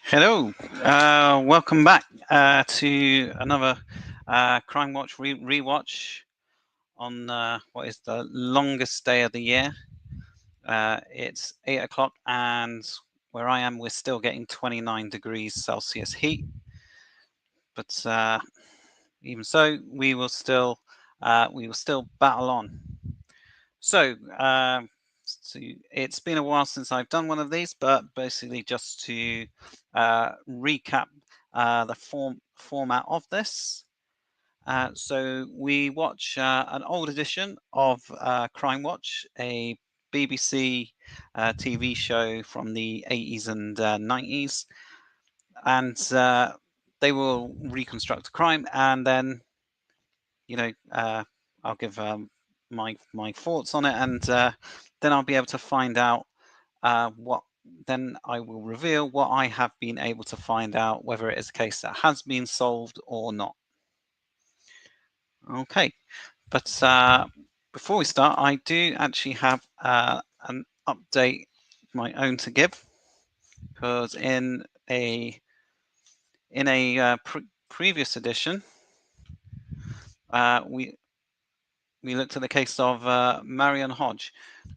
Hello, welcome back to another Crimewatch Rewatch on what is the longest day of the year. It's 8 o'clock, and where I am, we're still getting 29 degrees Celsius heat. But even so, we will still battle on. So it's been a while since I've done one of these, but basically just to recap the format of this. So we watch an old edition of Crimewatch, a BBC TV show from the 80s and 90s, and they will reconstruct a crime, and then I'll give my thoughts on it, and then I'll be able to find out what. Then I will reveal what I have been able to find out, whether it is a case that has been solved or not. Okay, but before we start, I do actually have an update of my own to give, because in a previous edition, we looked at the case of Marion Hodge.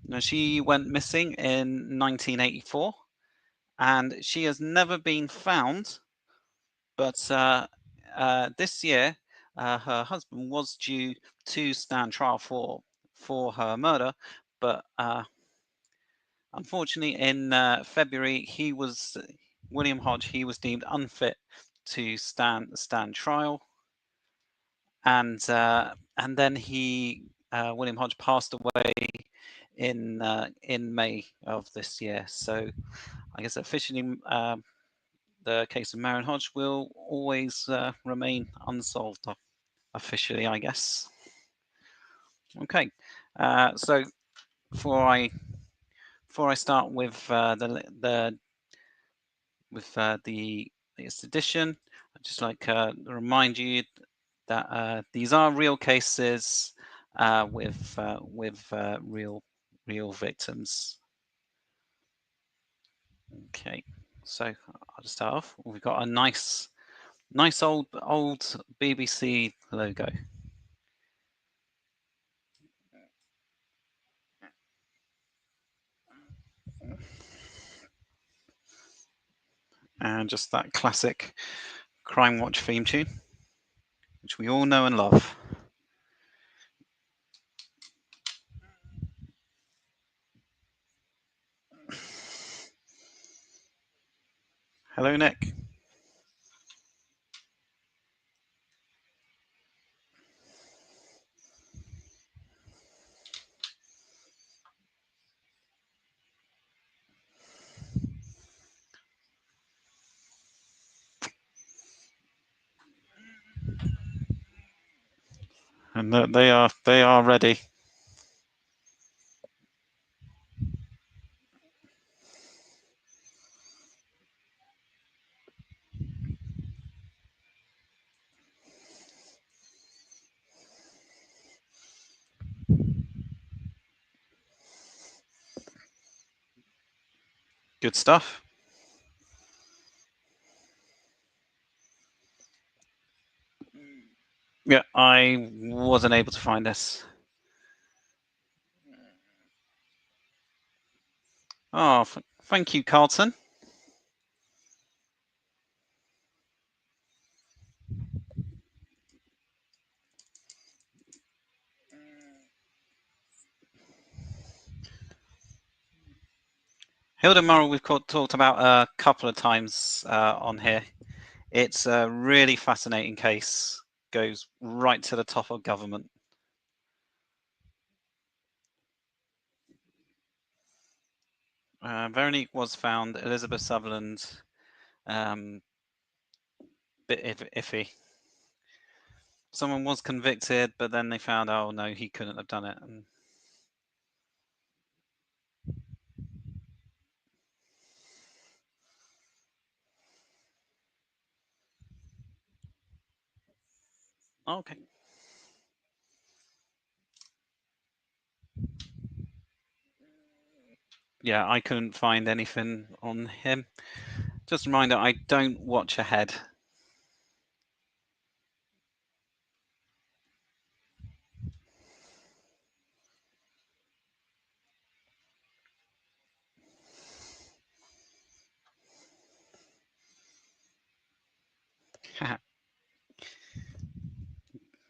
Now, she went missing in 1984, and she has never been found. But this year, her husband was due to stand trial for her murder, but unfortunately, in February, William Hodge. He was deemed unfit to stand trial, and then William Hodge passed away in May of this year. So I guess officially the case of Marion Hodge will always remain unsolved officially, I guess. Okay, so before I start with the latest edition, I'd just like to remind you that these are real cases with real victims. Okay, so I'll just start off. We've got a nice old BBC logo. And just that classic Crimewatch theme tune, which we all know and love. Hello, Nick. And they are ready. Good stuff. Yeah, I wasn't able to find this. Oh, thank you, Carlton. Hilda Murrell, we've talked about a couple of times on here. It's a really fascinating case. Goes right to the top of government. Veronique was found. Elizabeth Sutherland, bit iffy. Someone was convicted, but then they found, oh no, he couldn't have done it. And okay. Yeah, I couldn't find anything on him. Just a reminder, I don't watch ahead.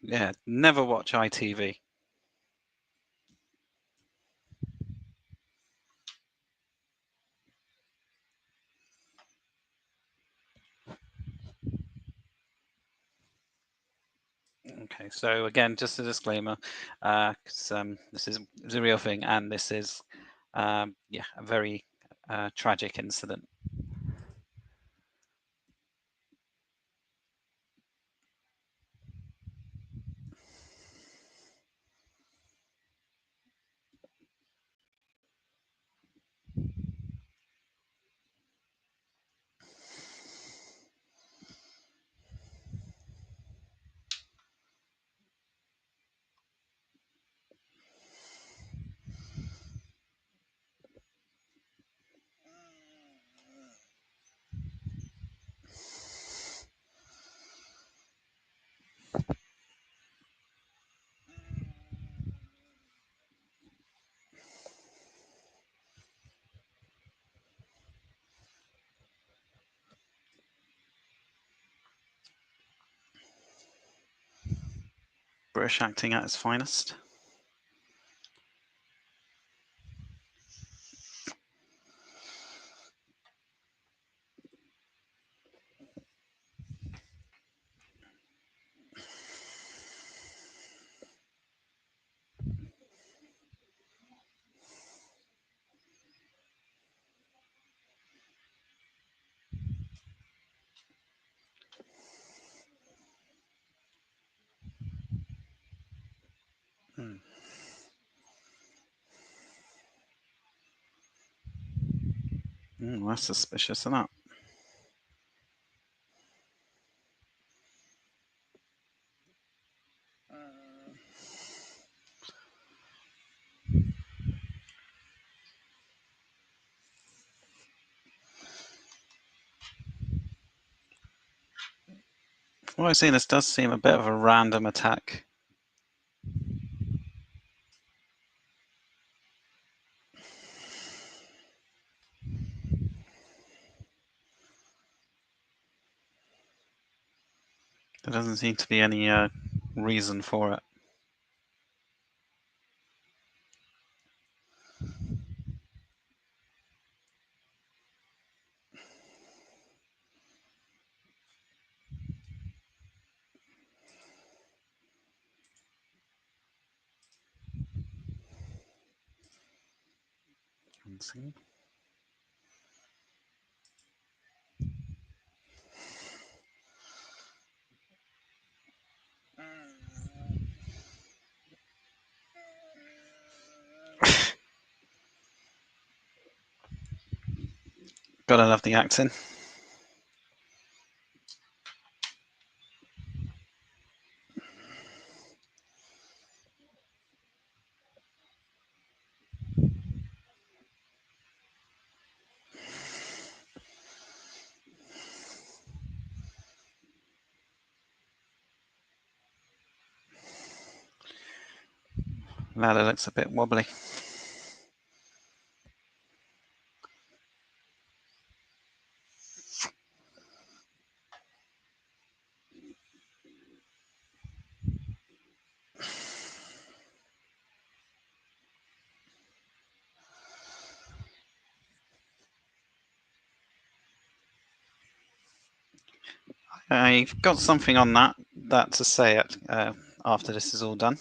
Yeah, never watch ITV. Okay, so again, just a disclaimer, because this is a real thing, and this is, yeah, a very tragic incident. British acting at its finest. That's suspicious, isn't it? What I've seen, this does seem a bit of a random attack. There doesn't seem to be any reason for it. Let's see. Gotta love the acting. Ladder looks a bit wobbly. I've got something on that to say after this is all done.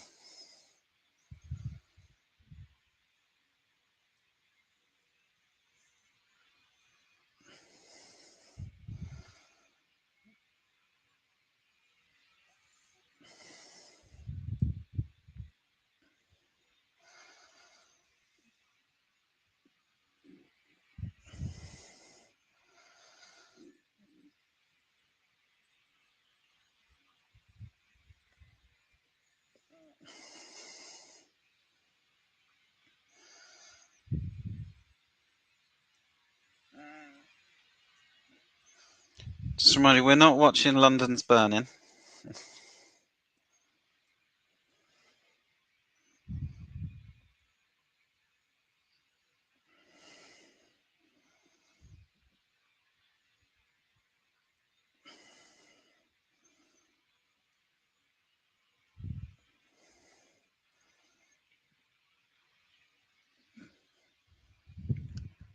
Just remind you, we're not watching London's Burning.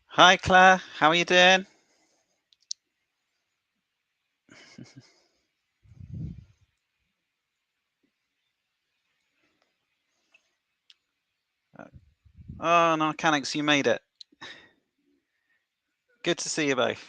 Hi, Claire. How are you doing? Oh, no, mechanics, you made it. Good to see you both.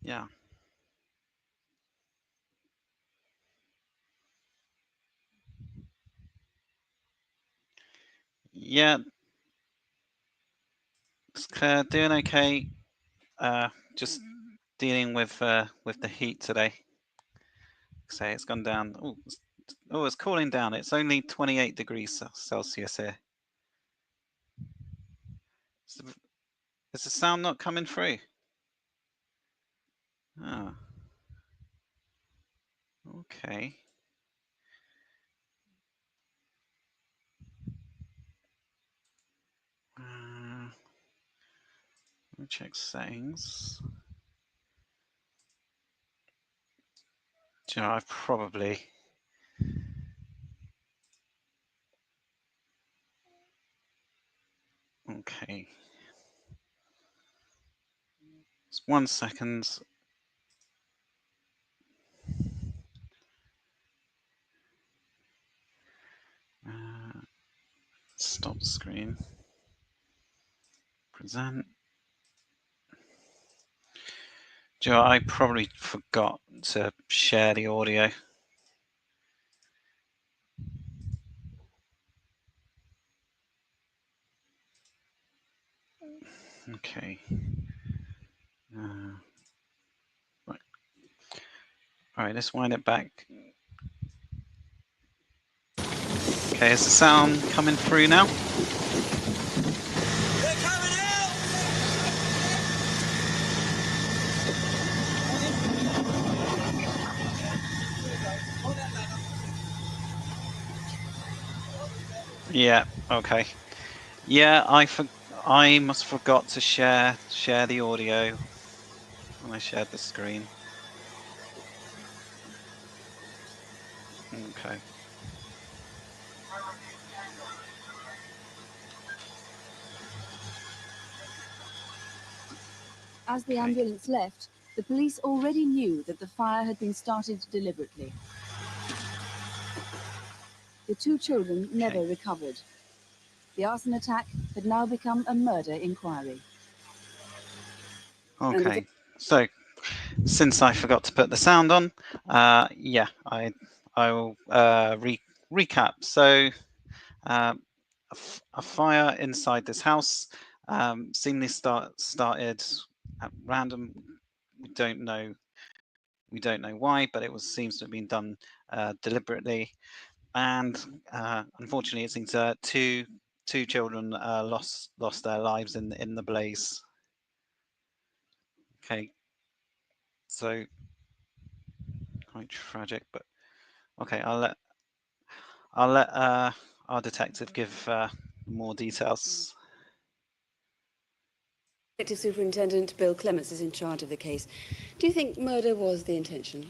Yeah. Yeah. Claire, doing okay. Just dealing with the heat today. So it's gone down. Oh, it's cooling down. It's only 28 degrees Celsius here. Is the sound not coming through? Oh. Okay. Let me check settings. Do you know, I've probably... Okay. Just 1 second. Stop screen. Present. Do you know, I probably forgot to share the audio. Okay. Right. All right, let's wind it back. Okay, is the sound coming through now? They're coming out! Yeah. Okay. Yeah, I must forgot to share the audio when I shared the screen. Okay. As the ambulance left, the police already knew that the fire had been started deliberately. The 2 children never recovered. The arson attack had now become a murder inquiry. Okay. So, since I forgot to put the sound on, yeah, I will recap. So, a fire inside this house seemingly started at random. We don't know why, but it seems to have been done deliberately. And unfortunately, it seems two children lost their lives in the blaze. Okay, so quite tragic, but okay, I'll let our detective give more details. Detective Superintendent Bill Clements is in charge of the case. Do you think murder was the intention?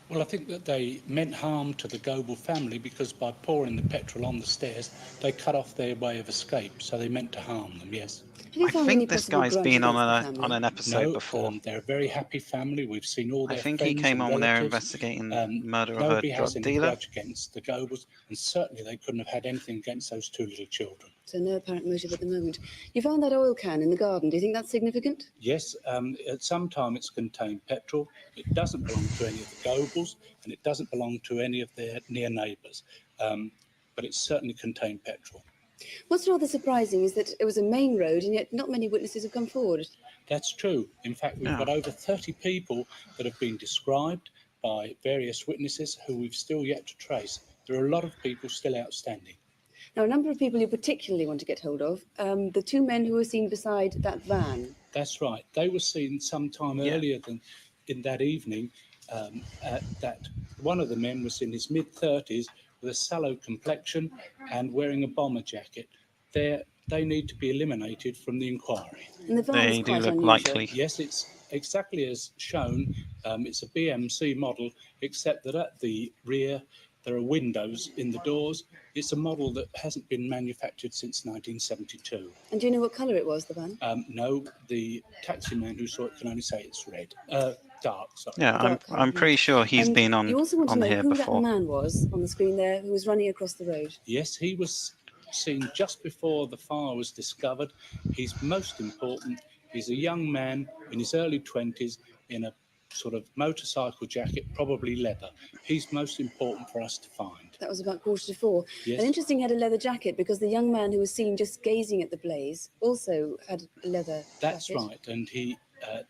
Well, I think that they meant harm to the Goebel family because by pouring the petrol on the stairs, they cut off their way of escape. So they meant to harm them, yes. I think this guy's been on an episode before. They're a very happy family. We've seen all their I think friends he came on when they were investigating murder of a nobody drug has any dealer. grudge against the Goebels, and certainly they couldn't have had anything against those 2 little children. So no apparent motive at the moment. You found that oil can in the garden. Do you think that's significant? Yes, at some time it's contained petrol. It doesn't belong to any of the Goebels, and it doesn't belong to any of their near neighbours. But it certainly contained petrol. What's rather surprising is that it was a main road, and yet not many witnesses have come forward. That's true. In fact, we've got over 30 people that have been described by various witnesses who we've still yet to trace. There are a lot of people still outstanding. Now, a number of people you particularly want to get hold of, the two men who were seen beside that van. That's right. They were seen sometime earlier than in that evening. That one of the men was in his mid-30s with a sallow complexion and wearing a bomber jacket. They need to be eliminated from the inquiry. And the van They is do quite look unusual. likely. Yes, it's exactly as shown. It's a BMC model, except that at the rear there are windows in the doors. It's a model that hasn't been manufactured since 1972. And do you know what colour it was, the van? No, the taxi man who saw it can only say it's red. Dark, sorry. Yeah, Dark I'm pretty sure he's And been you also want to on know here who before. that man was on the screen there who was running across the road. Yes, he was seen just before the fire was discovered. He's most important. He's a young man in his early 20s in a sort of motorcycle jacket, probably leather. He's most important for us to find. That was about 3:45. Yes. And interesting, he had a leather jacket because the young man who was seen just gazing at the blaze also had a leather That's jacket. right. And he,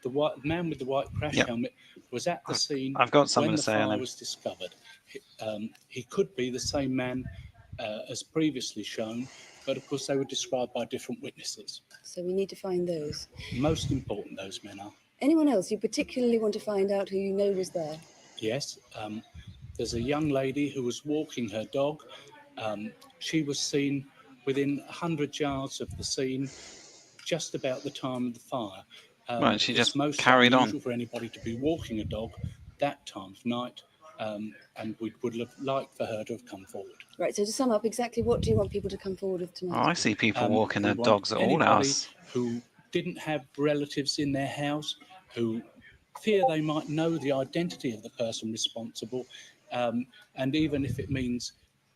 the man with the white crash helmet was at the scene I've got something when to the say on fire him. was discovered. He could be the same man as previously shown, but of course they were described by different witnesses. So we need to find those. Most important those men are. Anyone else you particularly want to find out who you know was there? Yes, there's a young lady who was walking her dog. She was seen within 100 yards of the scene just about the time of the fire. Right, she It's just most carried on. unusual for anybody to be walking a dog that time of night, and we would have liked for her to have come forward. Right, so to sum up, exactly what do you want people to come forward with Oh, tonight? I see people walking We their want dogs at all anybody hours. who didn't have relatives in their house, who fear they might know the identity of the person responsible, and even if it means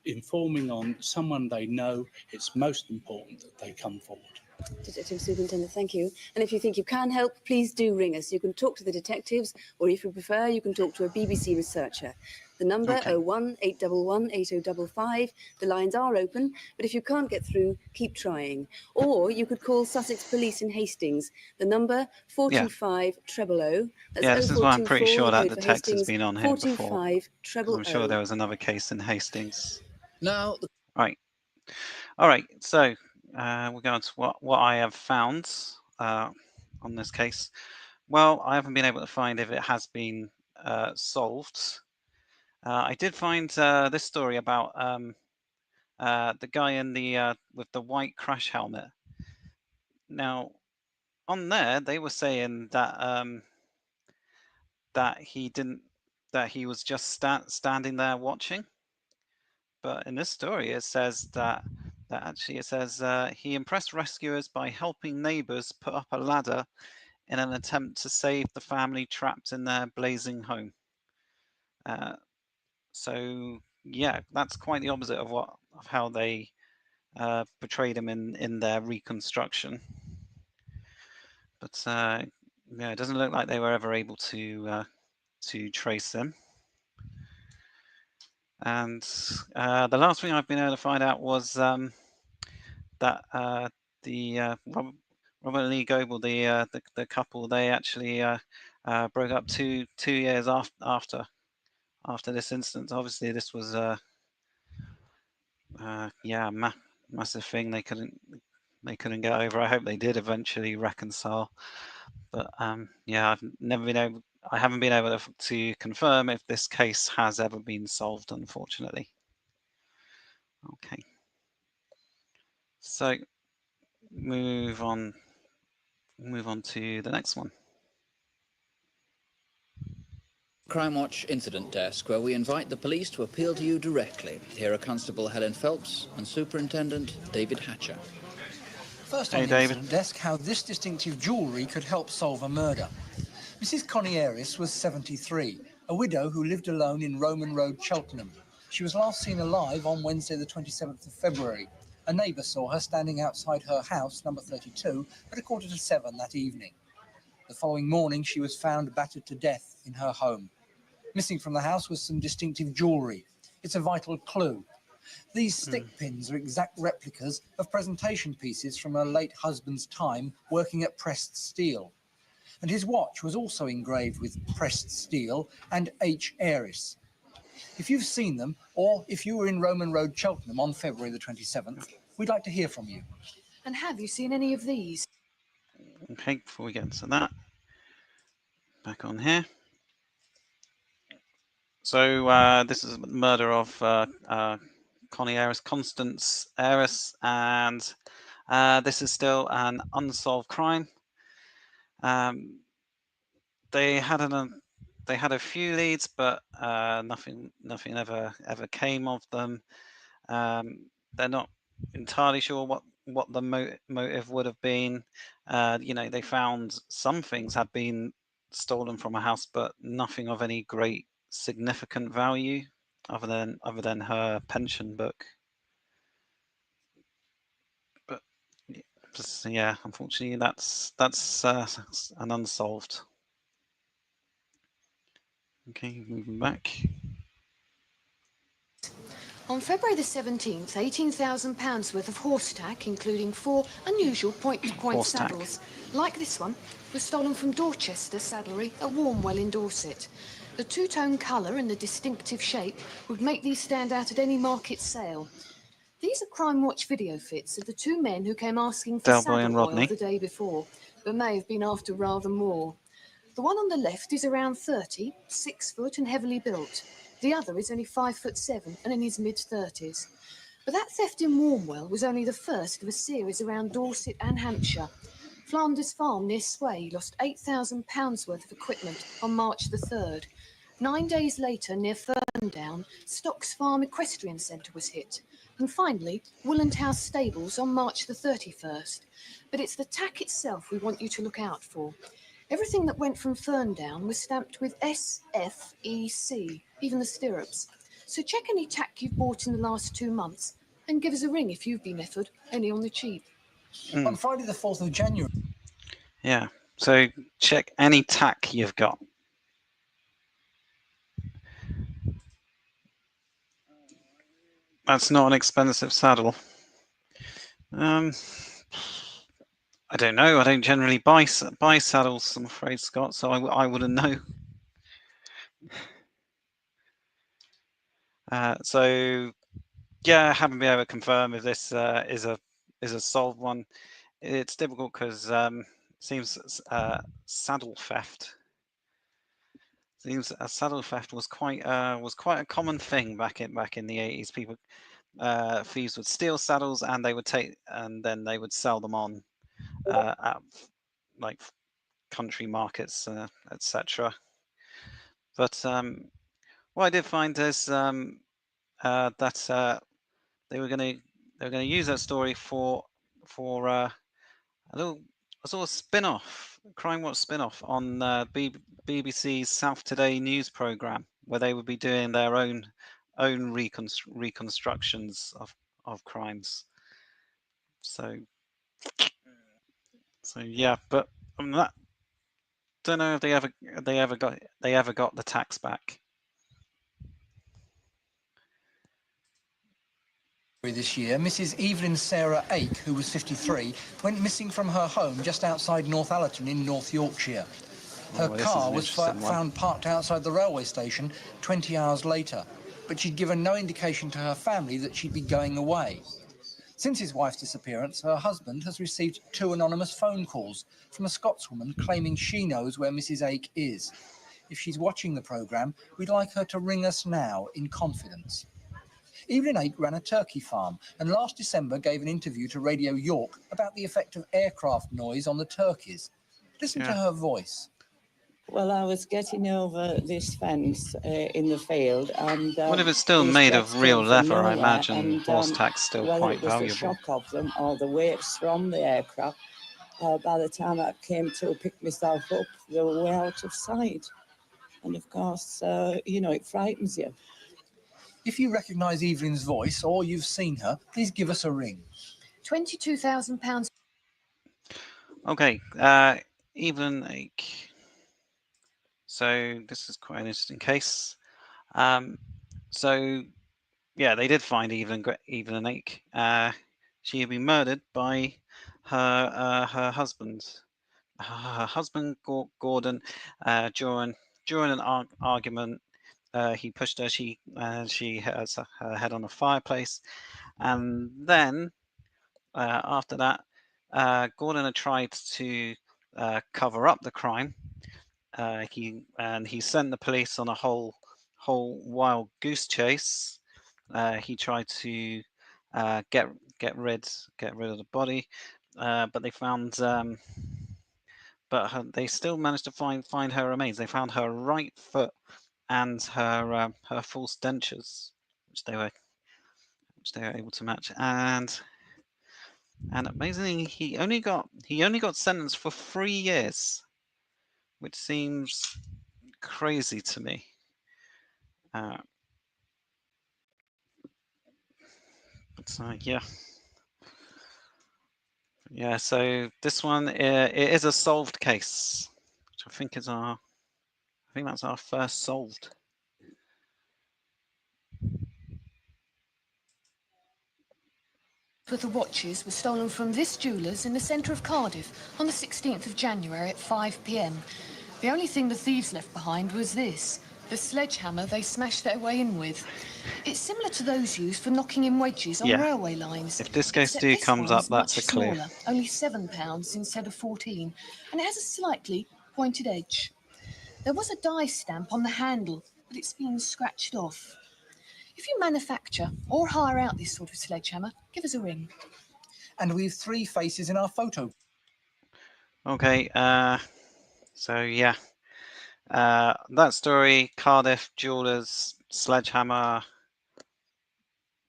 informing on someone they know, it's most important that they come forward. Detective Superintendent, thank you. And if you think you can help, please do ring us. You can talk to the detectives, or if you prefer, you can talk to a BBC researcher. The number 01811 8055. The lines are open, but if you can't get through, keep trying. Or you could call Sussex Police in Hastings. The number 425 00. That's Yeah, this is why I'm pretty 0424, sure that code the for text has Hastings, been on here before. 425 00. I'm sure there was another case in Hastings. Now, Right. All right. So we're going to what I have found on this case. Well, I haven't been able to find if it has been solved. I did find this story about the guy in the with the white crash helmet. Now, on there, they were saying that that he was just standing there watching. But in this story, it says that actually it says he impressed rescuers by helping neighbors put up a ladder in an attempt to save the family trapped in their blazing home. So yeah, that's quite the opposite of how they portrayed him in their reconstruction. But yeah, it doesn't look like they were ever able to trace him. And the last thing I've been able to find out was that the Robert Lee Goebel, the couple, they actually broke up two years after this incident. Obviously, this was massive thing. They couldn't get over. I hope they did eventually reconcile. But yeah, I haven't been able to confirm if this case has ever been solved, unfortunately. Okay. So move on to the next one. Crimewatch Incident Desk, where we invite the police to appeal to you directly. Here are Constable Helen Phelps and Superintendent David Hatcher. First on the incident desk, how this distinctive jewellery could help solve a murder. Mrs. Connie Aris was 73, a widow who lived alone in Roman Road, Cheltenham. She was last seen alive on Wednesday the 27th of February. A neighbour saw her standing outside her house, number 32, at 7:15 that evening. The following morning, she was found battered to death in her home. Missing from the house was some distinctive jewellery. It's a vital clue. These stick pins are exact replicas of presentation pieces from her late husband's time working at pressed steel. And his watch was also engraved with pressed steel and H. Aris. If you've seen them, or if you were in Roman Road, Cheltenham on February the 27th, we'd like to hear from you. And have you seen any of these? Okay, before we get into that, back on here. So this is the murder of Connie Aris, Constance Aris, and this is still an unsolved crime. They had a few leads, but nothing ever came of them. They're not entirely sure what the motive would have been. They found some things had been stolen from a house, but nothing of any great significant value other than her pension book. But yeah, unfortunately, that's an unsolved. Okay, moving back. On February the 17th, £18,000 worth of horse tack, including 4 unusual point-to-point saddles, like this one, was stolen from Dorchester Saddlery at Warmwell in Dorset. The two-tone colour and the distinctive shape would make these stand out at any market sale. These are Crimewatch video fits of the two men who came asking for saddle oil the day before, but may have been after rather more. The one on the left is around 30, 6 foot and heavily built. The other is only 5'7" and in his mid-30s. But that theft in Warmwell was only the first of a series around Dorset and Hampshire. Flanders Farm near Sway lost £8,000 worth of equipment on March the 3rd. 9 days later, near Ferndown, Stocks Farm Equestrian Centre was hit. And finally, Woolland House Stables on March the 31st. But it's the tack itself we want you to look out for. Everything that went from Ferndown was stamped with SFEC, even the stirrups. So check any tack you've bought in the last 2 months and give us a ring if you've been effed, only on the cheap. On Friday the 4th of January. Yeah, so check any tack you've got. That's not an expensive saddle. I don't know. I don't generally buy saddles, I'm afraid, Scott. So I wouldn't know. So yeah, I haven't been able to confirm if this is a solved one. It's difficult because seems saddle theft. Seems saddle theft was quite a common thing back in the 80s. People thieves would steal saddles and then they would sell them on at like country markets, etc. But what I did find is that they were going to use that story for a little spin-off, Crimewatch spin-off on BBC's South Today news program, where they would be doing their own reconstructions of crimes. So yeah, but that don't know if they ever got the tax back. This year, Mrs. Evelyn Sarah Ake, who was 53, went missing from her home just outside Northallerton in North Yorkshire. Her car was found parked outside the railway station 20 hours later, but she'd given no indication to her family that she'd be going away. Since his wife's disappearance, her husband has received 2 anonymous phone calls from a Scotswoman claiming she knows where Mrs. Ake is. If she's watching the programme, we'd like her to ring us now in confidence. Evelyn Ake ran a turkey farm and last December gave an interview to Radio York about the effect of aircraft noise on the turkeys. Listen to her voice. Well, I was getting over this fence in the field, and what if it's still made of real leather? I imagine horse tack's still quite valuable. Whether it was the shock of them or the waves from the aircraft, by the time I came to pick myself up, they were way out of sight. And of course, it frightens you. If you recognise Evelyn's voice or you've seen her, please give us a ring. £22,000. Okay, Evelyn Ake. So this is quite an interesting case. So yeah, they did find Evelyn Ake. She had been murdered by her husband. Her husband Gordon, during an argument, he pushed her. She hit her head on a fireplace, and then after that, Gordon had tried to cover up the crime. He sent the police on a whole wild goose chase. He tried to get rid of the body, but they found. They still managed to find her remains. They found her right foot and her false dentures, which they were able to match. And amazingly, he only got sentenced for 3 years, which seems crazy to me. Yeah. So this one, it is a solved case, which I think is I think that's our first solved. Worth of watches were stolen from this jeweller's in the centre of Cardiff on the 16th of January at 5 p.m. The only thing the thieves left behind was this, the sledgehammer they smashed their way in with. It's similar to those used for knocking in wedges on railway lines. If Disco Stu comes up, that's a clue. Smaller, only £7 instead of 14, and it has a slightly pointed edge. There was a die stamp on the handle, but it's been scratched off. If you manufacture or hire out this sort of sledgehammer, give us a ring. And we've 3 faces in our photo. Okay, so yeah. That story, Cardiff Jewelers, sledgehammer,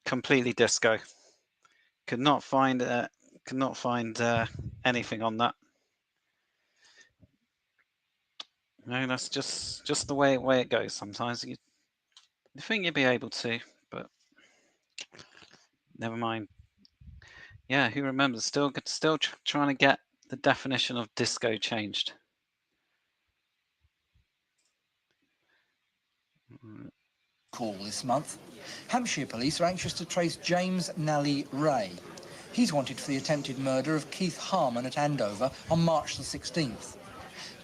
completely Disco. Could not find anything on that. No, that's just the way it goes. Sometimes you think you'd be able to, but never mind. Yeah, who remembers? Still trying to get the definition of disco changed. Call this month. Hampshire police are anxious to trace James Nally Ray. He's wanted for the attempted murder of Keith Harmon at Andover on March the 16th.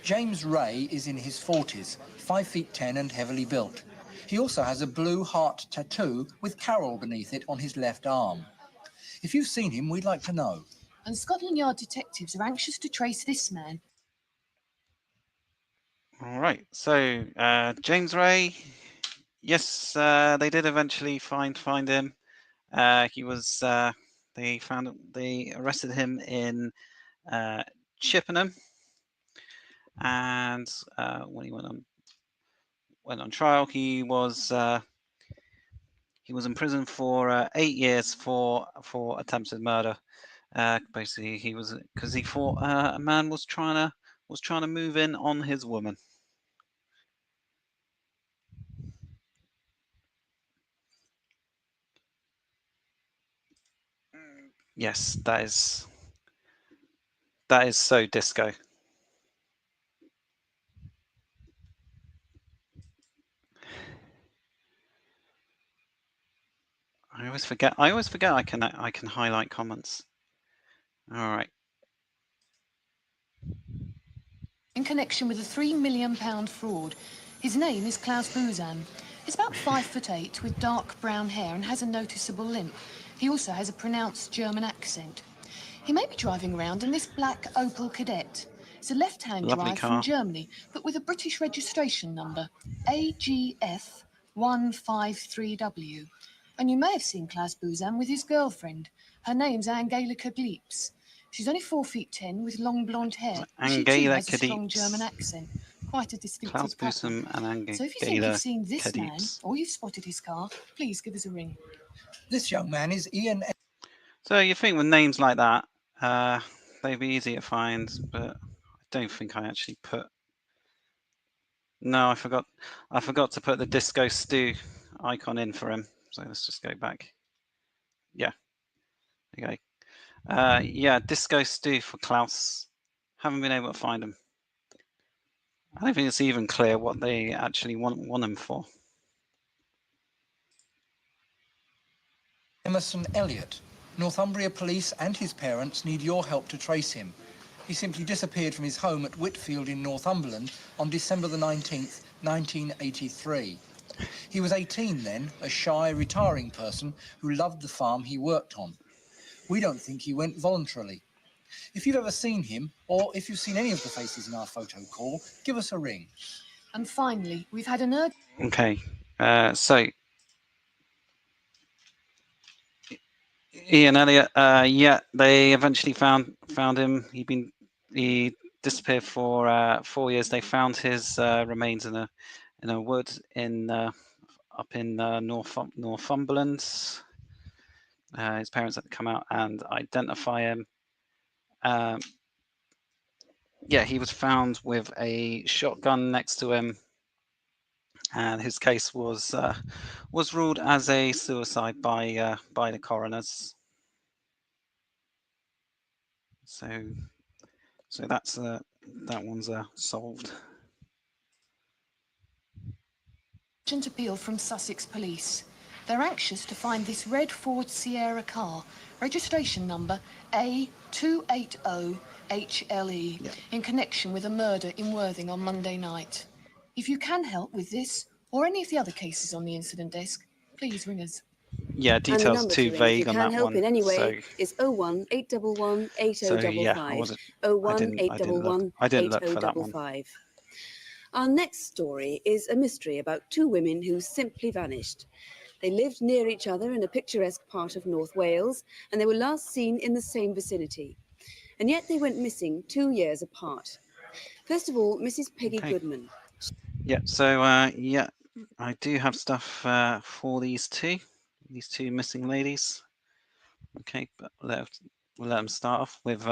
James Ray is in his 40s, 5 feet 10 and heavily built. He also has a blue heart tattoo with Carol beneath it on his left arm. If you've seen him, we'd like to know. And Scotland Yard detectives are anxious to trace this man. All right, so James Ray, yes, they did eventually find him. He was they arrested him in Chippenham, and when he went on trial, he was in prison for 8 years for attempted murder. Basically, he was because he thought a man was trying to move in on his woman. Yes, that is so disco. I always forget I can highlight comments. All right. In connection with a £3 million fraud. His name is Klaus Buzan. He's about 5'8" with dark brown hair and has a noticeable limp. He also has a pronounced German accent. He may be driving around in this black Opel Kadett. It's a left-hand drive from Germany, but with a British registration number, AGF 153W. And you may have seen Klaus Buzan with his girlfriend. Her name's Angelika Gleeps. She's only 4 feet 10 with long blonde hair. She too has a strong German accent. Quite a distinctive pattern. So if you think you've seen this man or you've spotted his car, please give us a ring. This young man is Ian. So you think with names like that, they'd be easy to find, but I don't think I actually put. No, I forgot to put the Disco Stu icon in for him. So let's just go back. Yeah. Okay. Yeah, Disco Stew for Klaus. Haven't been able to find him. I don't think it's even clear what they actually want him for. Emerson Elliott. Northumbria Police and his parents need your help to trace him. He simply disappeared from his home at Whitfield in Northumberland on December the 19th, 1983. He was 18 then, a shy, retiring person who loved the farm he worked on. We don't think he went voluntarily. If you've ever seen him, or if you've seen any of the faces in our photo call, give us a ring. And finally, we've had an urgent... Okay, so Ian Elliott, yeah, they eventually found him. He disappeared for 4 years. They found his remains in a wood up in Northumberland. His parents had to come out and identify him. Yeah, he was found with a shotgun next to him, and his case was ruled as a suicide by the coroners. So that's that one's solved. Urgent appeal from Sussex Police. They're anxious to find this red Ford Sierra car, registration number A280HLE, in connection with a murder in Worthing on Monday night. If you can help with this, or any of the other cases on the incident desk, please ring us. Yeah, details too vague on that one. If you can help in any way, it's 01 811 8055. 01 811 I didn't look for that one. 8055. Our next story is a mystery about two women who simply vanished. They lived near each other in a picturesque part of North Wales, and they were last seen in the same vicinity. And yet they went missing 2 years apart. First of all, Mrs. Peggy Goodman. Yeah, so yeah, I do have stuff for these two missing ladies. Okay, but we'll let them start off with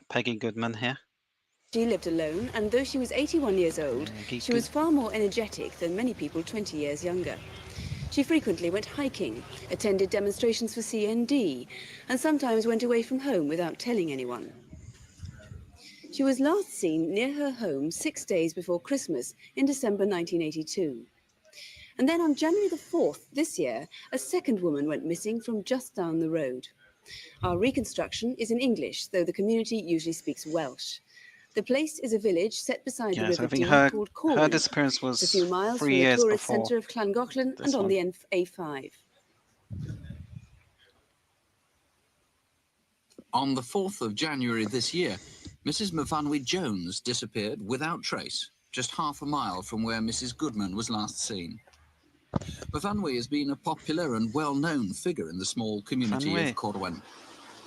Peggy Goodman here. She lived alone, and though she was 81 years old, she was far more energetic than many people 20 years younger. She frequently went hiking, attended demonstrations for CND, and sometimes went away from home without telling anyone. She was last seen near her home 6 days before Christmas in December 1982. And then on January the 4th this year, a second woman went missing from just down the road. Our reconstruction is in English, though the community usually speaks Welsh. The place is a village set beside the River Dee called Corwin. Her disappearance was a few miles 3 from the years tourist before centre of Llangollen and on the A5. On the 4th of January this year, Mrs. Myfanwy Jones disappeared without trace, just half a mile from where Mrs. Goodman was last seen. Myfanwy has been a popular and well-known figure in the small community of Corwin.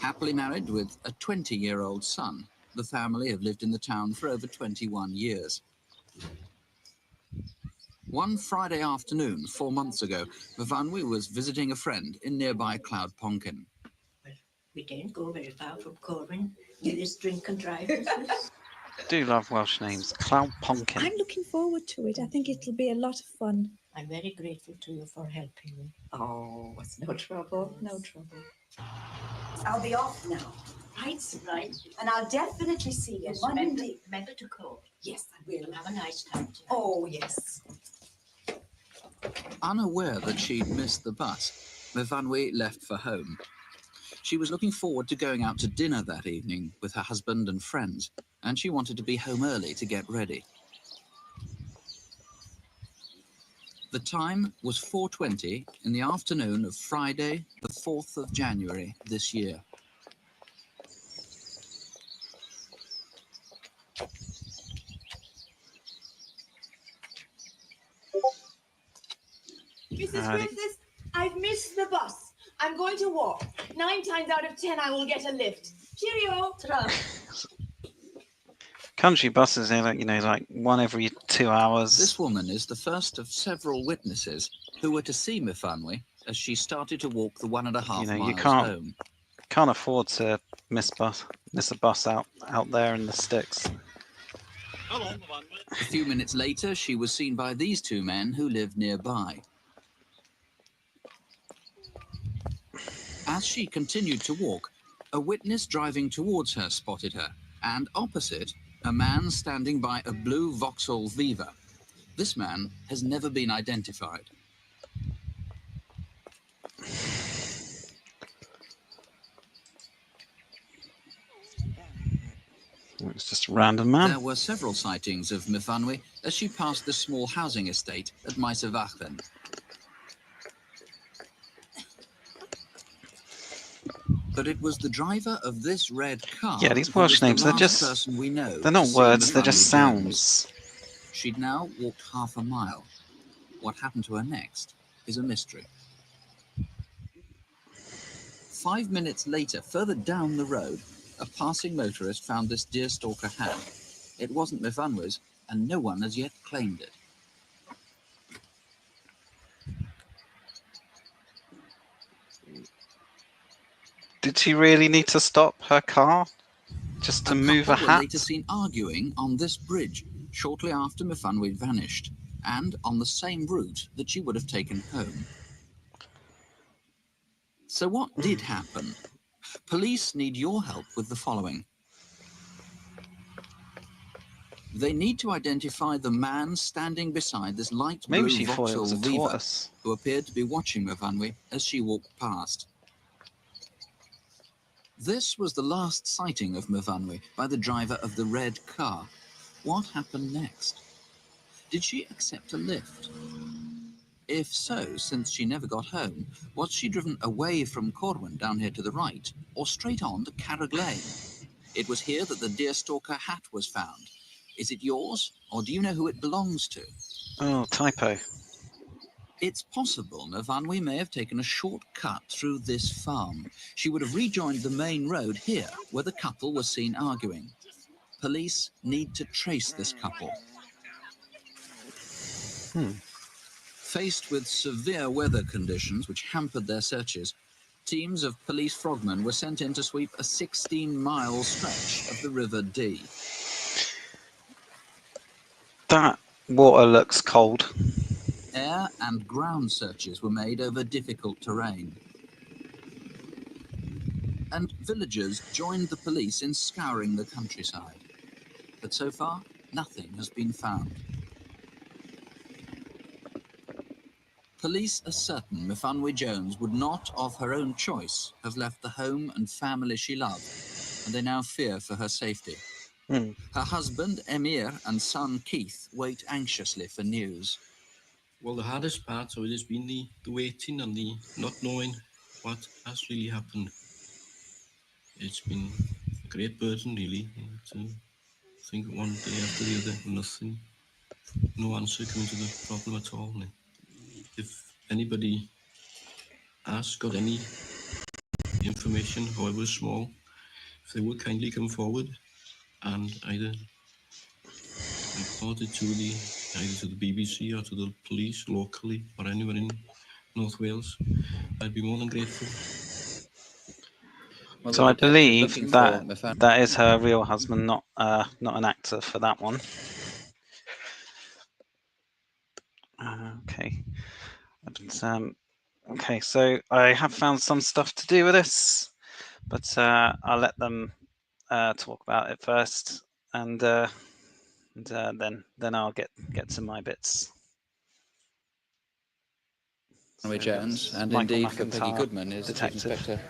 Happily married with a 20-year-old son, the family have lived in the town for over 21 years. One Friday afternoon, 4 months ago, Myfanwy was visiting a friend in nearby Cloudponkin. We didn't go very far from Corwin. You just drink and drive. Do love Welsh names. Cloudponkin. I'm looking forward to it. I think it'll be a lot of fun. I'm very grateful to you for helping me. Oh, it's no trouble. No trouble. I'll be off now. Right? Right. And I'll definitely see you Monday. Remember to call. Yes, I will. Have a nice time tonight. Oh, yes. Unaware that she'd missed the bus, Myfanwy left for home. She was looking forward to going out to dinner that evening with her husband and friends, and she wanted to be home early to get ready. The time was 4:20 in the afternoon of Friday, the 4th of January this year. Mrs. Griffiths, I've missed the bus. I'm going to walk. 9 times out of 10, I will get a lift. Cheerio. Ta-ra. Country buses, they're like one every 2 hours. This woman is the first of several witnesses who were to see Myfanwy as she started to walk the 1.5 miles home. Can't afford to miss a bus out there in the sticks. A few minutes later, she was seen by these two men who lived nearby. As she continued to walk, a witness driving towards her spotted her, and opposite, a man standing by a blue Vauxhall Viva. This man has never been identified. It's just a random man. There were several sightings of Myfanwy as she passed the small housing estate at Maesavachlen. But it was the driver of this red car. Yeah, these who Welsh was the names, they're last just... person we know They're to not see words, they're Myfanwy just Jones. sounds. She'd now walked half a mile. What happened to her next is a mystery. 5 minutes later, further down the road, a passing motorist found this deerstalker hat. It wasn't Myfanwy's, and no one has yet claimed it. Did she really need to stop her car just to move a couple were hat? later seen arguing on this bridge shortly after Myfanwy vanished, and on the same route that she would have taken home. So what did happen? Police need your help with the following. They need to identify the man standing beside this light Maybe blue she thought it was Vauxhall a Viva, tortoise. who appeared to be watching Myfanwy as she walked past. This was the last sighting of Myfanwy by the driver of the red car. What happened next? Did she accept a lift? If so, since she never got home, was she driven away from Corwin down here to the right, or straight on to Carrag Lane? It was here that the deerstalker hat was found. Is it yours, or do you know who it belongs to? Oh, typo. It's possible Myfanwy may have taken a short cut through this farm. She would have rejoined the main road here, where the couple was seen arguing. Police need to trace this couple. Faced with severe weather conditions which hampered their searches, teams of police frogmen were sent in to sweep a 16-mile stretch of the River Dee. That water looks cold. Air and ground searches were made over difficult terrain. And villagers joined the police in scouring the countryside. But so far, nothing has been found. Police are certain Myfanwy Jones would not, of her own choice, have left the home and family she loved, and they now fear for her safety. Her husband, Emir, and son, Keith, wait anxiously for news. Well, the hardest part of it has been the waiting and the not knowing what has really happened. It's been a great burden, really, to think one day after the other, nothing, no answer coming to the problem at all. If anybody has got any information, however small, if they would kindly come forward and either report it to either to the BBC or to the police locally or anywhere in North Wales, I'd be more than grateful. Well, So I believe that is her real husband, not an actor for that one. Okay. Okay, so I have found some stuff to do with this, but I'll let them talk about it first, and then I'll get to my bits. Myfanwy Jones, and Michael indeed for McIntyre, Peggy Goodman, is detective. Chief Inspector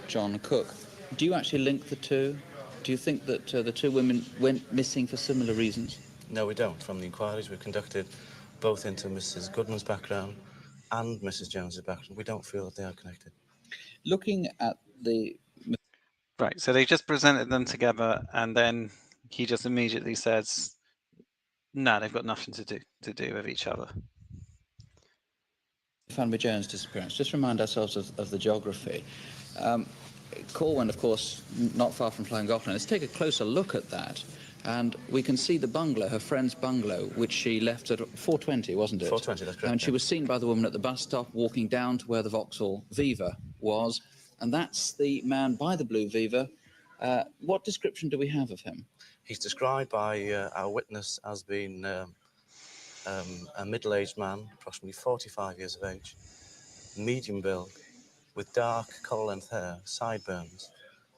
John Cook. Do you actually link the two? Do you think that the two women went missing for similar reasons? No, we don't. From the inquiries we've conducted, both into Mrs. Goodman's background and Mrs. Jones's background, we don't feel that they are connected. Looking at the... Right, so they just presented them together, and then he just immediately says, no, they've got nothing to do with each other. Myfanwy Jones' disappearance. Just remind ourselves of the geography. Corwin, of course, not far from Llangollen. Let's take a closer look at that. And we can see the bungalow, her friend's bungalow, which she left at 4:20, wasn't it? 4:20, that's correct. And she was seen by the woman at the bus stop walking down to where the Vauxhall Viva was. And that's the man by the blue Viva. What description do we have of him? He's described by our witness as being a middle-aged man, approximately 45 years of age, medium build, with dark collar-length hair, sideburns,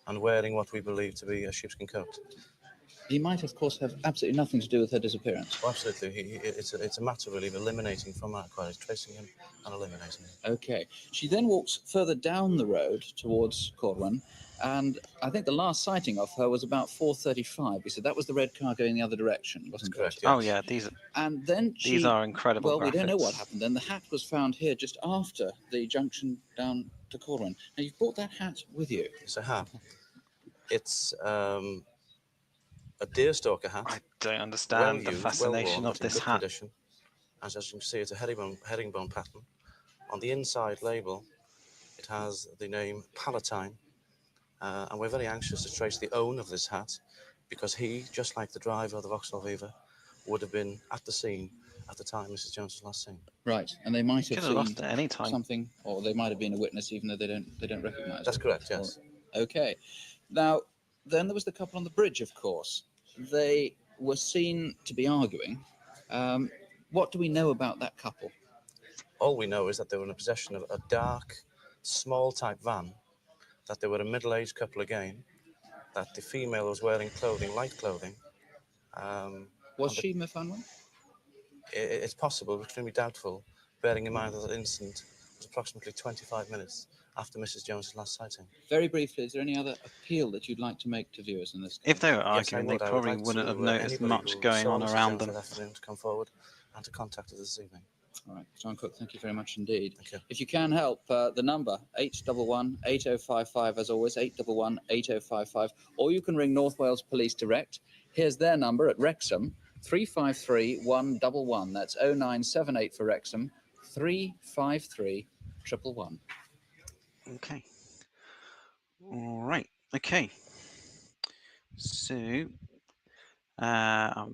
and wearing what we believe to be a sheepskin coat. He might, of course, have absolutely nothing to do with her disappearance. Oh, absolutely. It's a matter really of eliminating from our inquiries, tracing him and eliminating him. Okay. She then walks further down the road towards Corwin, and I think the last sighting of her was about 4:35. He said that was the red car going the other direction, wasn't it? Correct, Oh yes. yeah, And then these are incredible. Well, graphics. we don't know what happened then. The hat was found here just after the junction down to Corwin. Now, you've brought that hat with you. It's a hat. It's a deerstalker hat. I don't understand the fascination well-worn, of this in good hat. condition. As you can see, it's a herringbone pattern. On the inside label, it has the name Palatine, and we're very anxious to trace the owner of this hat, because he, just like the driver of the Vauxhall Viva, would have been at the scene at the time Mrs. Jones was last seen. Right, and they might have Could have seen lost at any time. something, or they might have been a witness, even though they don't recognise. That's correct. Yes. Okay. Now, then there was the couple on the bridge, of course. They were seen to be arguing. What do we know about that couple? All we know is that they were in possession of a dark, small type van, that they were a middle-aged couple again, that the female was wearing clothing, light clothing. Was she Mfanwe? It's possible, but extremely doubtful, bearing in mind that the incident was approximately 25 minutes after Mrs. Jones's last sighting. Very briefly, is there any other appeal that you'd like to make to viewers in this case? If they were Yes, I arguing, they would. I would probably like wouldn't to, have noticed anybody much who going saw on Mrs. around Jones them. that afternoon to come forward and to contact us this evening. All right, John Cook, thank you very much indeed. Thank you. If you can help, the number 811-8055, as always, 811-8055, or you can ring North Wales Police Direct. Here's their number at Wrexham, 353-111. That's 0978 for Wrexham, 353-111. Okay. All right. Okay. So, I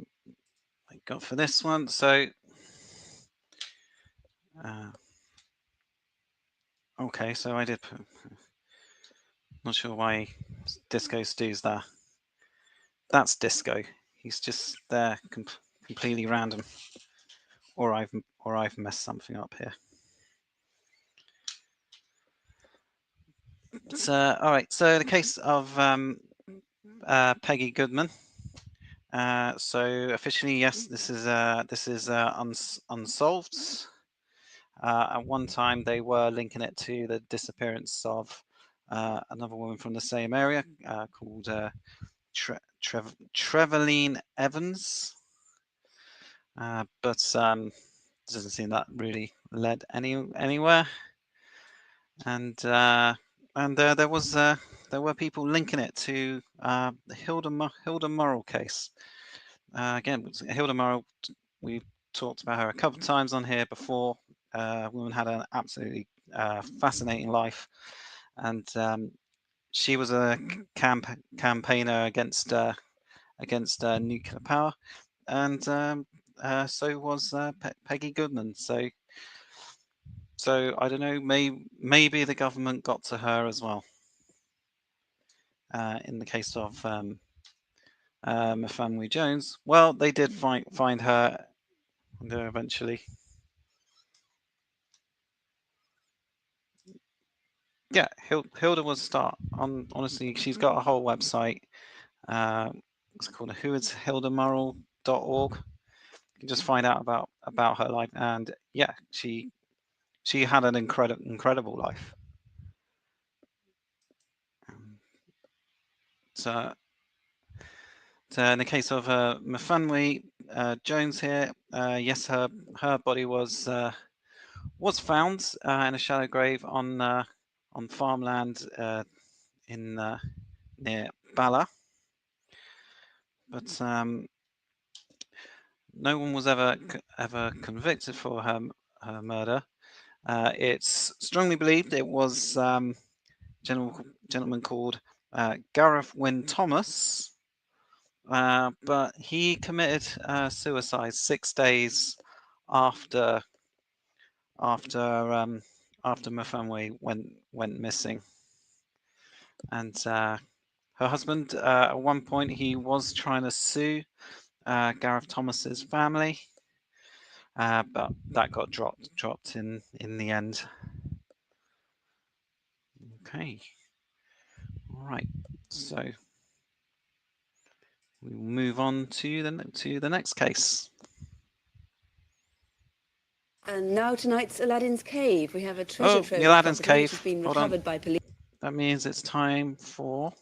got for this one. So, okay. So I did put. Not sure why Disco Stu's there. That's Disco. He's just there, completely random. Or I've messed something up here. So, all right. So the case of Peggy Goodman. So officially, yes, this is unsolved. At one time, they were linking it to the disappearance of another woman from the same area called Trevelyan Evans, but doesn't seem that really led anywhere. And there were people linking it to the Hilda Morrill case. Again, Hilda Morrill, we've talked about her a couple of times on here before. Woman had an absolutely fascinating life, and she was a campaigner against nuclear power, and so was Peggy Goodman. So I don't know. Maybe the government got to her as well. In the case of Mfanwe Jones, well, they did find her there eventually. Yeah, Hilda was a start. Honestly, she's got a whole website. It's called whoishildamorrill.org. You can just find out about her life, and yeah, she had an incredible life. So in the case of Mfanwe Jones here, yes, her body was found in a shallow grave on farmland in near Bala, but no one was ever convicted for her murder. It's strongly believed it was gentleman called Gareth Wynne Thomas, but he committed suicide 6 days after Mfanwe went missing, and her husband at one point he was trying to sue Gareth Thomas's family, but that got dropped in the end. Okay. All right. So we will move on to the next case. And now tonight's Aladdin's Cave. We have a treasure trove Aladdin's property which Cave. has been Hold on. recovered by police. That means it's time for.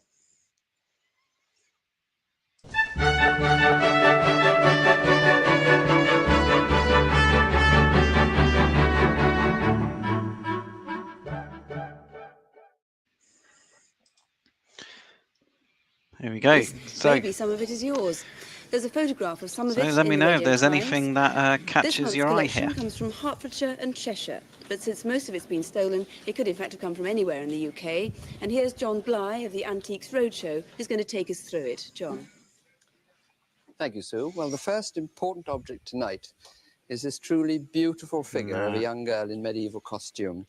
Here we go. So Maybe some of it is yours. There's a photograph of some of it. let me in know the if there's Radio anything Times. that catches This month's your eye collection here. comes from Hertfordshire and Cheshire, but since most of it's been stolen, it could in fact have come from anywhere in the UK. And here's John Bly of the Antiques Roadshow, who's going to take us through it. John. Thank you, Sue. Well, the first important object tonight is this truly beautiful figure of a young girl in medieval costume,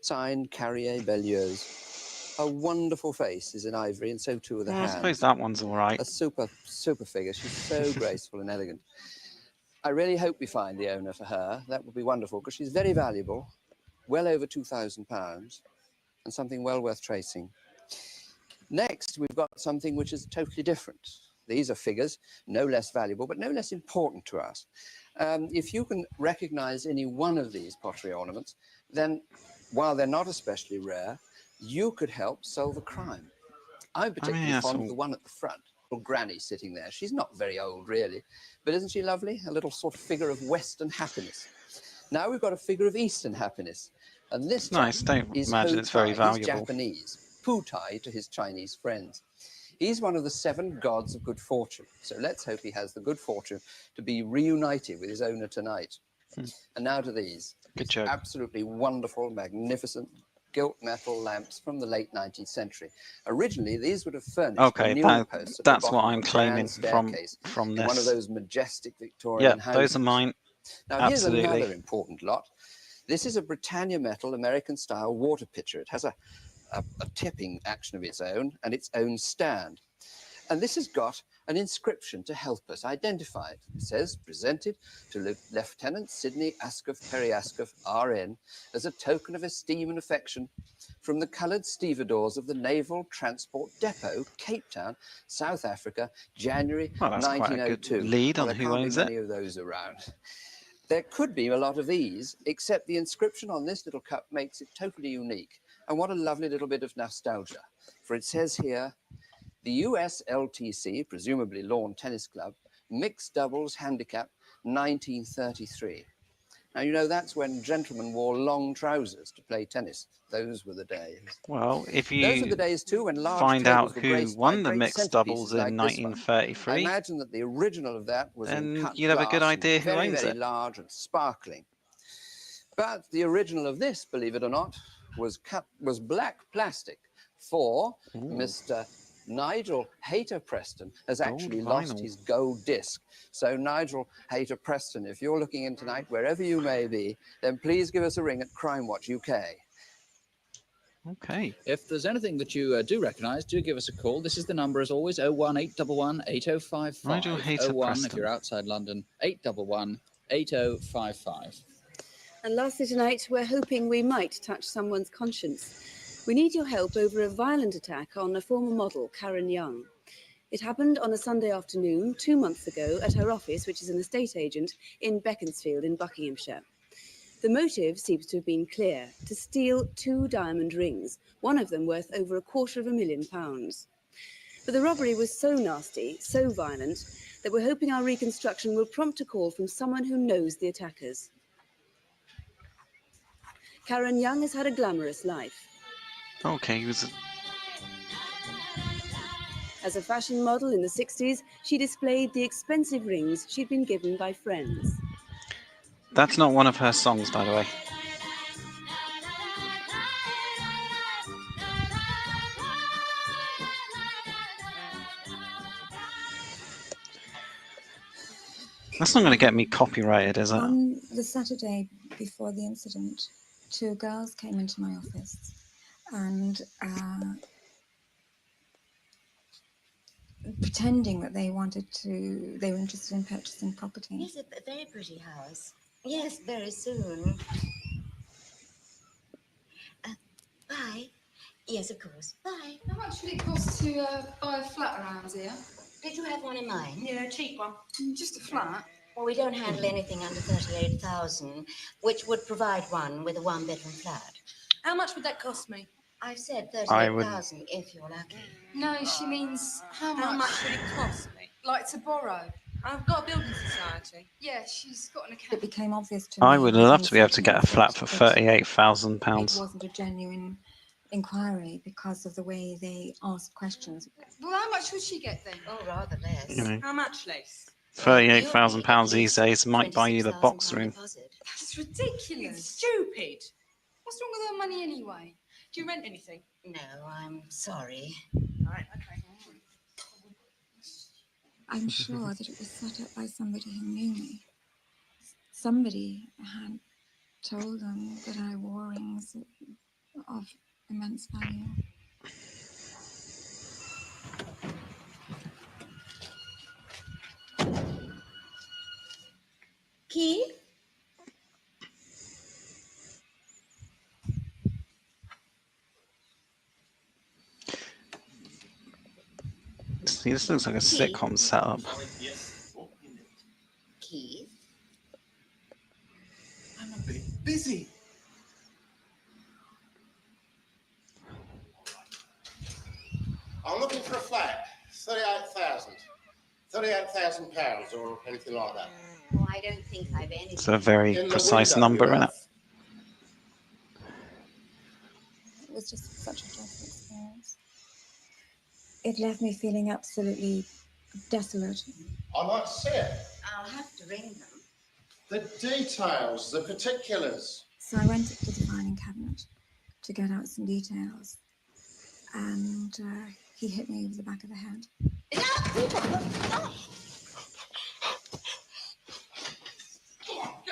signed Carrier Belieuse. Her wonderful face is in ivory, and so too are the hands. I suppose that one's all right. A super figure. She's so graceful and elegant. I really hope we find the owner for her. That would be wonderful, because she's very valuable, well over £2,000, and something well worth tracing. Next, we've got something which is totally different. These are figures, no less valuable, but no less important to us. If you can recognize any one of these pottery ornaments, then while they're not especially rare, you could help solve a crime. I'm particularly fond of the one at the front. Little granny sitting there. She's not very old, really, but isn't she lovely? A little sort of figure of Western happiness. Now we've got a figure of Eastern happiness, and this nice. Don't imagine it's very valuable. He's Japanese. Putai to his Chinese friends. He's one of the 7 gods of good fortune. So let's hope he has the good fortune to be reunited with his owner tonight. And now to these. Good job. Absolutely wonderful, magnificent gilt metal lamps from the late 19th century. Originally, these would have furnished the newer posts at the that's what bottom I'm of a claiming grand from this. One of those majestic Victorian houses. Those are mine. Now, Absolutely. here's another important lot. This is a Britannia metal American-style water pitcher. It has a tipping action of its own and its own stand. And this has got an inscription to help us identify it. It says, presented to Lieutenant Sidney Ascough Perry Ascough, RN, as a token of esteem and affection from the coloured stevedores of the Naval Transport Depot, Cape Town, South Africa, January 1902. Quite a good lead on who owns it. Many of those around. There could be a lot of these, except the inscription on this little cup makes it totally unique. And what a lovely little bit of nostalgia. For it says here, the USLTC, presumably Lawn Tennis Club, Mixed Doubles Handicap, 1933. Now, you know, that's when gentlemen wore long trousers to play tennis. Those were the days. Well, if you Those are the days too when large find out were who won the mixed doubles in like 1933, I imagine that the original of that was in then cut you'd have a good glass and idea who very, owns very it. large and sparkling. But the original of this, believe it or not, was black plastic. For Mr. Nigel Hayter Preston has actually lost his gold disc. So Nigel Hayter Preston, if you're looking in tonight, wherever you may be, then please give us a ring at Crimewatch UK. Okay. If there's anything that you do recognise, do give us a call. This is the number, as always, 01811 8055. Nigel Hayter 01 Preston. if you're outside London, 811 8055. And lastly tonight, we're hoping we might touch someone's conscience. We need your help over a violent attack on a former model, Karen Young. It happened on a Sunday afternoon 2 months ago at her office, which is an estate agent, in Beaconsfield in Buckinghamshire. The motive seems to have been clear: to steal 2 diamond rings, one of them worth over £250,000. But the robbery was so nasty, so violent, that we're hoping our reconstruction will prompt a call from someone who knows the attackers. Karen Young has had a glamorous life. Okay, he was. As a fashion model in the 60s, she displayed the expensive rings she'd been given by friends. That's not one of her songs, by the way. That's not going to get me copyrighted, is it? On the Saturday before the incident, 2 girls came into my office and pretending that they were interested in purchasing property. Yes, a very pretty house. Yes, very soon. Bye. Yes, of course. Bye. How much would it cost to buy a flat around here? Did you have one in mind? Yeah, a cheap one. Just a flat. Well, we don't handle anything under 38,000, which would provide one with a one-bedroom flat. How much would that cost me? I've said I would. 38,000 if you're lucky. No, she means how much would it cost me? Like to borrow. I've got a building society. Yeah, she's got an account. It became obvious to me. I would as love he to be able said to get a me flat that for it £38,000. wasn't a genuine inquiry because of the way they asked questions. Well, how much would she get then? Oh, rather less. You know, How much less? £38,000 these days might buy you the box room. That's ridiculous. It's stupid. What's wrong with her money anyway? Do you rent anything? No, I'm sorry. Right, okay. I'm sure that it was set up by somebody who knew me. Somebody had told them that I wore rings of immense value. Key? See, this looks like a sitcom setup. Keith? I'm a bit busy. I'm looking for a flat. 38,000. £38,000 or anything like that. Oh, I don't think I've any. It's a very In the precise window, number, you isn't know. it? It was just such a dreadful experience. It left me feeling absolutely desolate. I'd like to see it. I'll have to ring them. The details, the particulars. So I went to the filing cabinet to get out some details, and he hit me over the back of the head. Get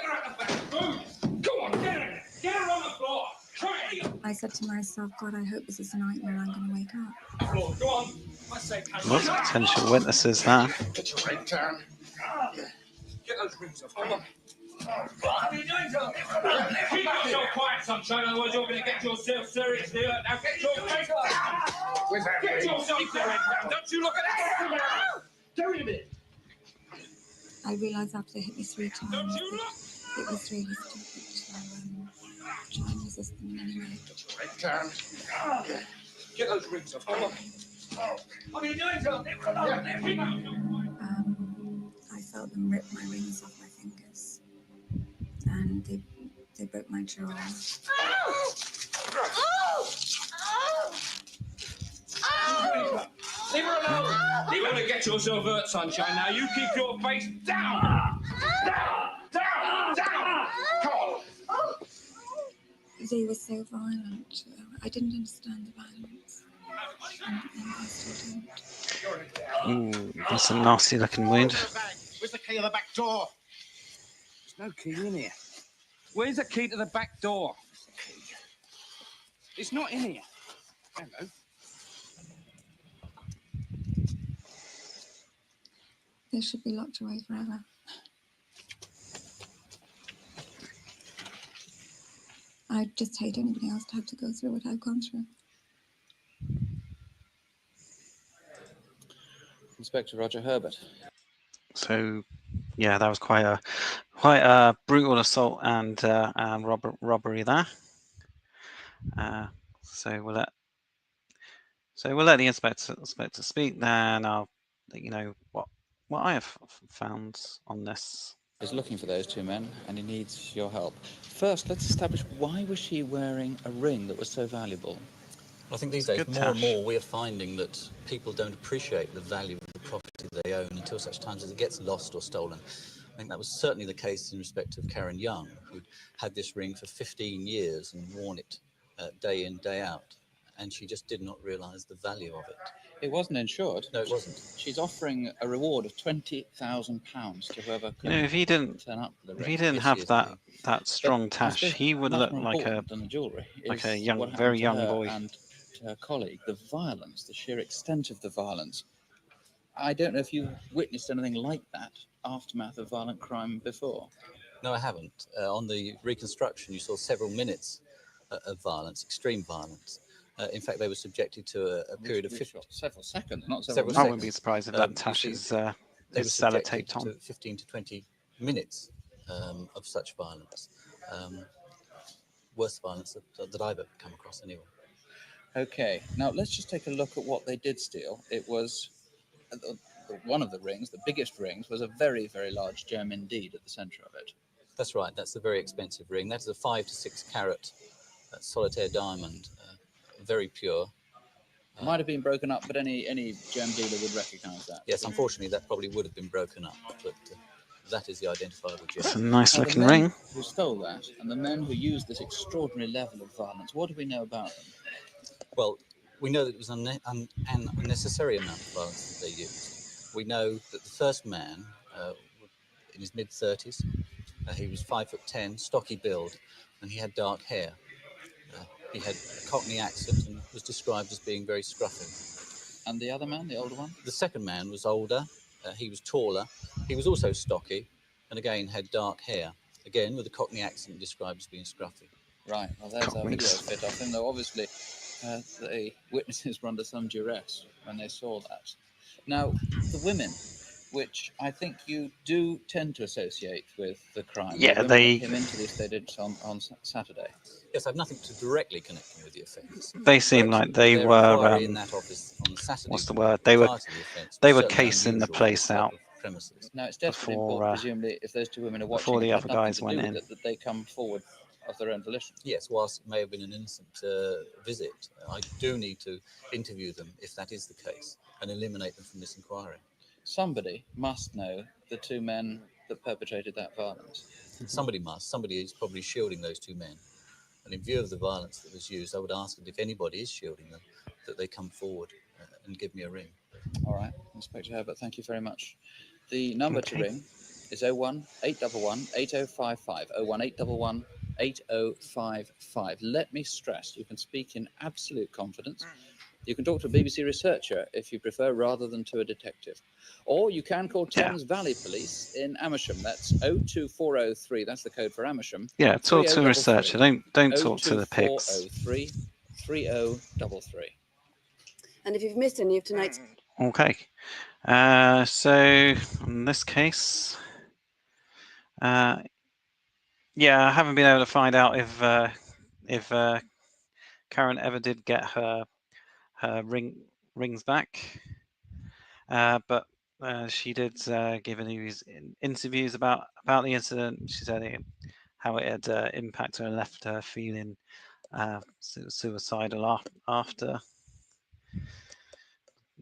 her out of the back. Move. Go on, get her. Get her on the floor. Try it. I said to myself, God, I hope this is a nightmare. I'm going to wake up. Floor. Go on. I say, Lots of potential witnesses there. Get your head down. Get those rings off. Come on. What are you doing, John? Keep yourself quiet, sunshine. Otherwise, you're going to get yourself seriously hurt. Now get your face down. Get yourself seriously down. Don't you look at that. Go in a minute. I realised after they hit me 3 times Don't you look. that it was really stupid to try and resist them in any way. Get your head down. Get those rings off. Come on. What are you doing, John? I felt them rip my rings off my fingers, and they broke my jaw. Leave her alone. You're going to get yourself hurt, sunshine. Now you keep your face down. Down. Come on. They were so violent. I didn't understand the violence. And I still don't. Ooh, that's a nasty looking wound. Where's the key of the back door? There's no key in here. Where's the key to the back door? It's not in here. Hello. They should be locked away forever. I just hate anybody else to have to go through what I've gone through. Inspector Roger Herbert. So, yeah, that was quite a brutal assault and robbery there. So we'll let the inspector speak. Then I'll let you know what I have found on this. Is looking for those 2 men, and he needs your help. First, let's establish why was she wearing a ring that was so valuable? I think these days, Good more and Tash. more, we are finding that people don't appreciate the value of the property they own until such times as it gets lost or stolen. I think that was certainly the case in respect of Karen Young, who had this ring for 15 years and worn it day in, day out. And she just did not realise the value of it. It wasn't insured. No, it wasn't. She's offering a reward of £20,000 to whoever You know, if he didn't have that strong Tash, he would look like a very young boy. And to her colleague, the violence, the sheer extent of the violence. I don't know if you witnessed anything like that aftermath of violent crime before. No, I haven't. On the reconstruction, you saw several minutes of violence, extreme violence. In fact, they were subjected to a period of several seconds, not several several seconds. I wouldn't be surprised if that You Tash see, is sellotaped on. to 15 to 20 minutes of such violence. Worst violence that I've ever come across anyway. Okay, now let's just take a look at what they did steal. It was one of the rings, the biggest rings, was a very, very large gem indeed at the centre of it. That's right. That's a very expensive ring. That is a 5 to 6 carat solitaire diamond, very pure. It might have been broken up, but any gem dealer would recognise that. Yes, unfortunately, that probably would have been broken up, but that is the identifiable gem. It's a nice Now, looking the men ring. who stole that and the men who used this extraordinary level of violence, what do we know about them? Well, we know that it was an unnecessary amount of violence that they used. We know that the first man, in his mid-30s, he was 5'10", stocky build, and he had dark hair. He had a Cockney accent and was described as being very scruffy. And the other man, the older one? The second man was older. He was taller. He was also stocky, and again had dark hair. Again, with a Cockney accent, described as being scruffy. Right. Well, there's our video fit of him, though obviously the witnesses were under some duress when they saw that. Now, the women, which I think you do tend to associate with the crime. Yeah, the women they that came into the estate agents on Saturday. Yes, I have nothing to directly connect them with the offence. They seem like they their were. inquiry in that office on the Saturday What's the word? They were. prior to the offence They was were certainly casing the unusual place for the out type of premises. Now, it's desperately important, presumably, if those two women are watching, before the it other had nothing guys to went do in. with it, that they come forward of their own volition. Yes, whilst it may have been an innocent visit, I do need to interview them if that is the case and eliminate them from this inquiry. Somebody must know the two men that perpetrated that violence. Somebody must. Somebody is probably shielding those two men. And in view of the violence that was used, I would ask that if anybody is shielding them, that they come forward and give me a ring. All right, Inspector Herbert, thank you very much. The number to ring is 01811 8055. 01811 8055. Let me stress, you can speak in absolute confidence. You can talk to a BBC researcher if you prefer, rather than to a detective. Or you can call Thames Valley Police in Amersham. That's 02403. That's the code for Amersham. Yeah, talk to a researcher. Don't talk to the pigs. 02403 3033. And if you've missed any of tonight's... Okay. So in this case, yeah, I haven't been able to find out if Karen ever did get her rings back, but she did give interviews about the incident. She said how it had impacted her and left her feeling suicidal after.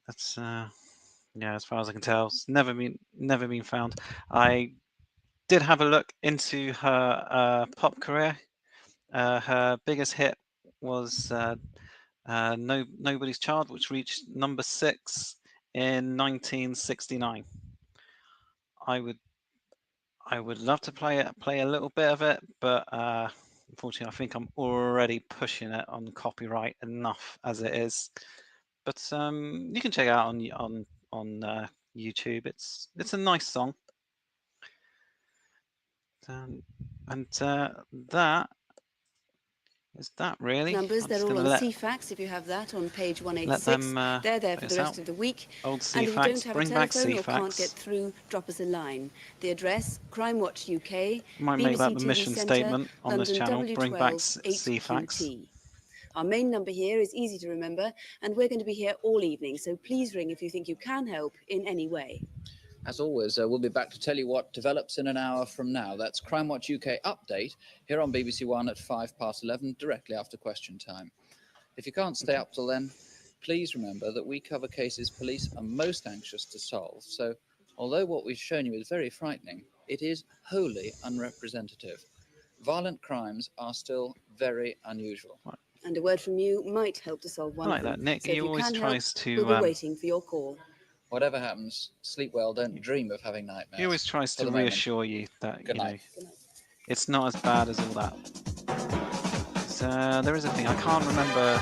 That's yeah, as far as I can tell, it's never been found. I did have a look into her pop career. Her biggest hit was Nobody's Child, which reached number 6 in 1969. I would love to play a little bit of it, but unfortunately, I think I'm already pushing it on copyright enough as it is. But you can check it out on YouTube. It's a nice song. And that is that really. Numbers, they're all on CFAX if you have that on page 186. They're there for the rest of the week. Old And if you don't CFAX, have a bring back telephone or can't CFAX. get through, drop us a line. The address, Crimewatch UK, Might BBC make that the TV mission Centre, statement on London this channel. Bring back W12 CFAX. 8QT. Our main number here is easy to remember, and we're going to be here all evening, so please ring if you think you can help in any way. As always, we'll be back to tell you what develops in an hour from now. That's Crimewatch UK Update here on BBC One at 11:05, directly after question time. If you can't stay up till then, please remember that we cover cases police are most anxious to solve. So, although what we've shown you is very frightening, it is wholly unrepresentative. Violent crimes are still very unusual. And a word from you might help to solve one I like of them. that, Nick. So if He you always can tries help, to, we'll be waiting for your call. Whatever happens, sleep well, don't dream of having nightmares. He always tries For to the moment. reassure you that Good you know night. it's not as bad as all that. There is a thing I can't remember.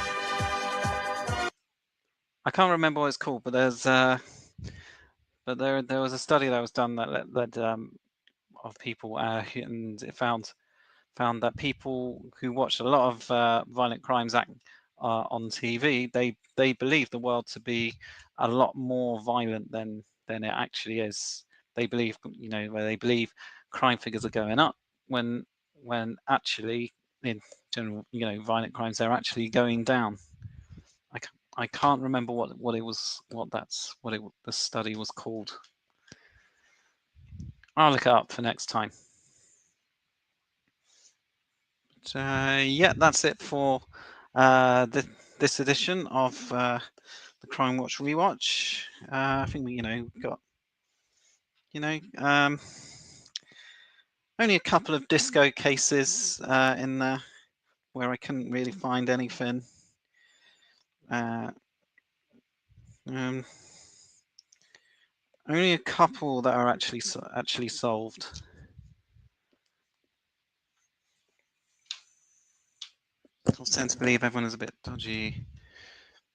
I can't remember what it's called, but there was a study that was done that led of people and it found that people who watched a lot of violent crimes on TV, they believe the world to be a lot more violent than it actually is. They believe, where they believe crime figures are going up when actually in general, violent crimes, they're actually going down. I can't remember what the study was called. I'll look it up for next time. But, yeah, that's it for this edition of the Crimewatch Rewatch. I think we, got, only a couple of disco cases in there where I couldn't really find anything. Only a couple that are actually solved. I tend to believe everyone is a bit dodgy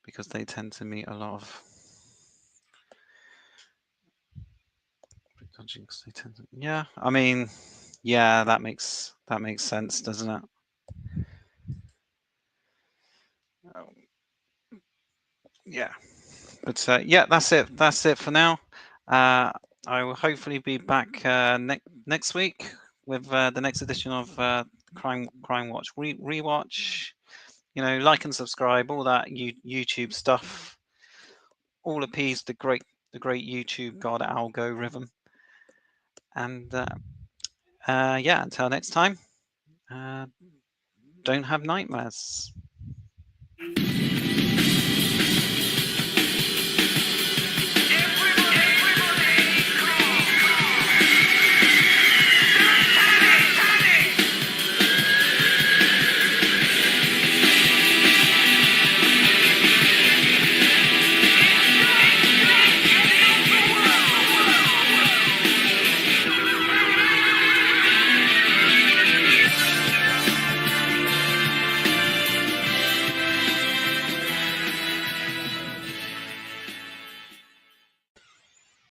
because they tend to meet a lot of dodgy. They tend to, yeah, I mean, yeah, that makes sense, doesn't it? Yeah, but yeah, that's it. That's it for now. I will hopefully be back next week with the next edition of Crimewatch Rewatch. Like and subscribe, all that YouTube stuff. All appease the great YouTube god algorithm. And yeah, until next time, don't have nightmares.